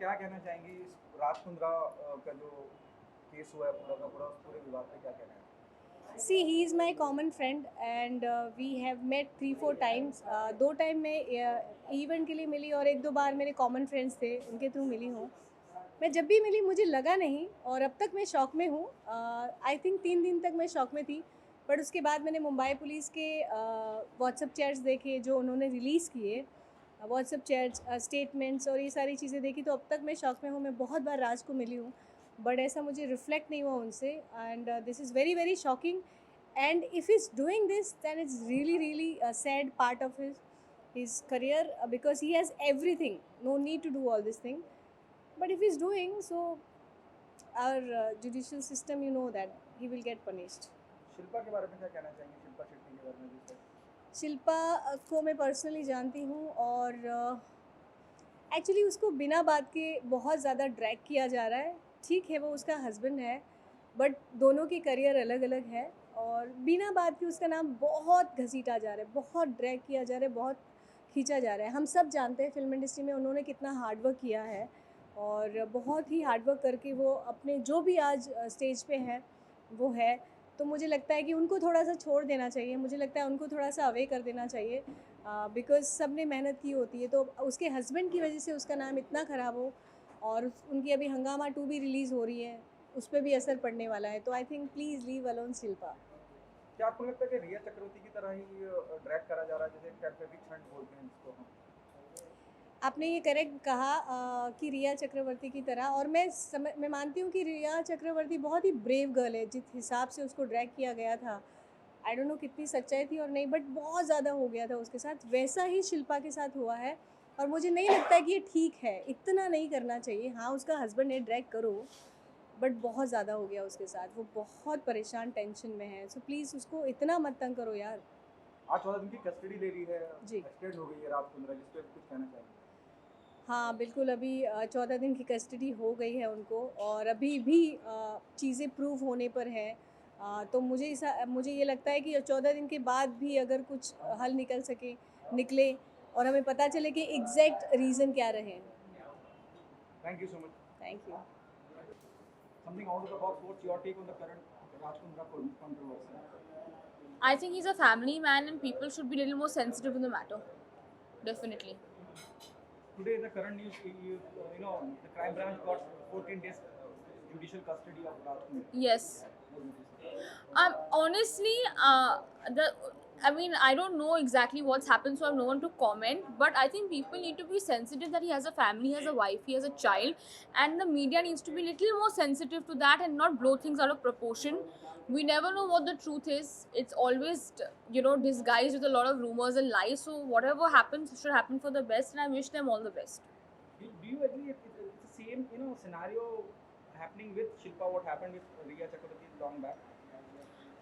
क्या कहना चाहेंगी इस राज कुंद्रा का जो केस हुआ है पूरा का पूरा, उस पूरे विवाद पे क्या कहना है? See, he is my common friend and we have met 3-4 times. 2 time मैं इवेंट के लिए मिली और 1-2 बार मेरे कॉमन फ्रेंड्स थे, उनके थ्रू मिली हूँ। मैं जब भी मिली मुझे लगा नहीं और अब तक मैं शॉक में हूँ। आई थिंक 3 दिन तक मैं शॉक में थी, बट उसके बाद मैंने मुंबई पुलिस के व्हाट्सएप चैट्स देखे जो उन्होंने रिलीज़ किए, व्हाट्सएप चैट्स, स्टेटमेंट्स और ये सारी चीज़ें देखी, तो अब तक मैं शॉक में हूँ। मैं बहुत बार राज को मिली हूँ, बट ऐसा मुझे रिफ्लेक्ट नहीं हुआ उनसे and this is very very shocking. And if is doing this then it's really really sad part of his career because he has everything, no need to do all this thing, but if he's doing so, our judicial system, you know that he will get punished. Shilpa के बारे में क्या कहना चाहेंगे, शिल्पा शेट्टी के बारे में जैसे? शिल्पा को मैं पर्सनली जानती हूँ और एक्चुअली उसको बिना बात के बहुत ज़्यादा ड्रैग किया जा रहा है। ठीक है, वो उसका हस्बैंड है, बट दोनों की करियर अलग अलग है और बिना बात के उसका नाम बहुत घसीटा जा रहा है, बहुत ड्रैग किया जा रहा है, बहुत खींचा जा रहा है। हम सब जानते हैं फिल्म इंडस्ट्री में उन्होंने कितना हार्डवर्क किया है और बहुत ही हार्डवर्क करके वो अपने जो भी आज स्टेज पे हैं वो है। तो मुझे लगता है कि उनको थोड़ा सा छोड़ देना चाहिए, मुझे लगता है उनको थोड़ा सा अवे कर देना चाहिए बिकॉज़ सब ने मेहनत की होती है। तो उसके हस्बैंड की वजह से उसका नाम इतना ख़राब हो और उनकी अभी हंगामा 2 भी रिलीज़ हो रही है, उस पर भी असर पड़ने वाला है। तो I think please leave alone Shilpa. क्या आपको लगता है कि रिया चक्रवर्ती की तरह ही ड्रैग करा जा रहा है, जैसे टेम्परेरी छंट बोलते हैं जिसको हम? आपने ये करेक्ट कहा कि रिया चक्रवर्ती की तरह, और मैं मानती हूँ कि रिया चक्रवर्ती बहुत ही ब्रेव गर्ल है। जिस हिसाब से उसको ड्रैग किया गया था, आई डोंट नो कितनी सच्चाई थी और नहीं, बट बहुत ज़्यादा हो गया था उसके साथ। वैसा ही शिल्पा के साथ हुआ है और मुझे नहीं लगता है कि ये ठीक है, इतना नहीं करना चाहिए। हाँ, उसका हस्बैंड है, ड्रैग करो, बट बहुत ज़्यादा हो गया उसके साथ। वो बहुत परेशान, टेंशन में है, सो प्लीज़ उसको इतना मत तंग करो यार। आज 14 दिन की कस्टडी ले ली है, जी एक्सटेंड हो गई है राज कुंद्रा, जिस पे कुछ कहना चाहेंगे? हाँ, बिल्कुल। अभी 14 दिन की कस्टडी हो गई है उनको और अभी भी चीज़ें प्रूव होने पर हैं। तो मुझे ये लगता है कि 14 दिन के बाद भी अगर कुछ हल निकले और हमें पता चले कि एग्जैक्ट रीज़न क्या रहे। Thank you so much. Thank you. Something out of the box, what's your take on the current Raj Kundra controversy? I think he's a family man and people should be a little more sensitive in the matter. Definitely. Today, the current news, the crime branch got 14 days judicial custody of Raj Kundra. Yes. What would you say? Honestly, I don't know exactly what's happened, so I have no one to comment. But I think people need to be sensitive that he has a family, he has a wife, he has a child, and the media needs to be a little more sensitive to that and not blow things out of proportion. We never know what the truth is. It's always, disguised with a lot of rumors and lies. So whatever happens should happen for the best, and I wish them all the best. Do you agree it's the same scenario happening with Shilpa, what happened with Riya Chakraborty long back?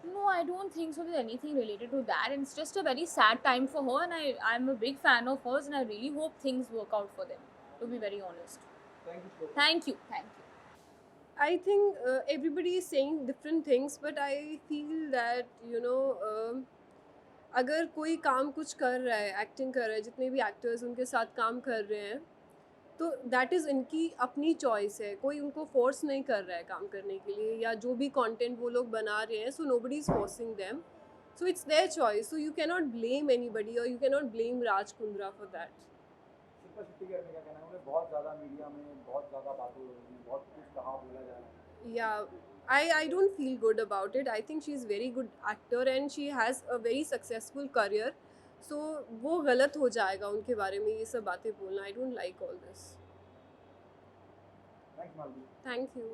No, I don't think so. There's anything related to that. And it's just a very sad time for her, and I'm a big fan of hers, and I really hope things work out for them. To be very honest. Thank you, Shilpa. Thank you. Thank you. I think everybody is saying different things, but I feel that अगर कोई काम कुछ कर रहा है, acting कर रहा है, जितने भी एक्टर्स उनके साथ काम कर रहे हैं, तो दैट इज़ इनकी अपनी चॉइस है। कोई उनको फोर्स नहीं कर रहा है काम करने के लिए, या जो भी कंटेंट वो लोग बना रहे हैं, so nobody is forcing them, so it's their choice. So you can not blame anybody और you can not blame Raj Kundra for that. Shilpa Shetty के बारे में क्या कहना है? उन्हें बहुत ज़्यादा मीडिया में बहुत ज़्यादा बातें हो रही हैं, बहुत कुछ कहा बोला जा रहा है। Yeah, I don't feel good about it. I think she's very good actor and she has a very successful career. So वो गलत हो जाएगा उनके बारे में ये सब बातें बोलना. I don't like all this. Thanks, Malvi. Thank you.